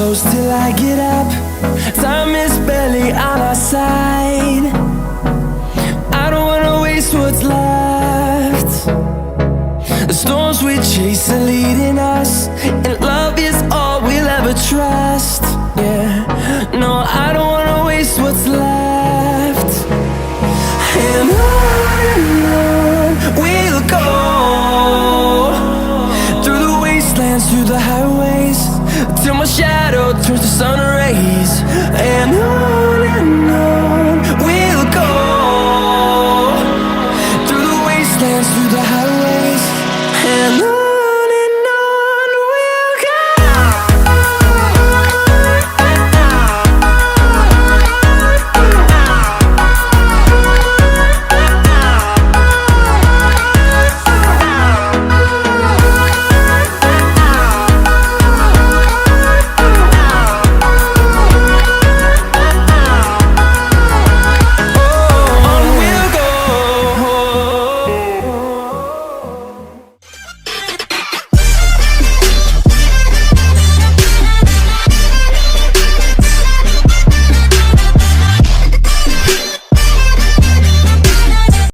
close till I get up. Time is barely on our side. I don't wanna waste what's left. The storms we chase are leading us, and love is all we'll ever trust. Yeah, no, I don't wanna waste what's left. And on we'll go, through the wastelands, through the highways, till my shadow turns to sun rays. And on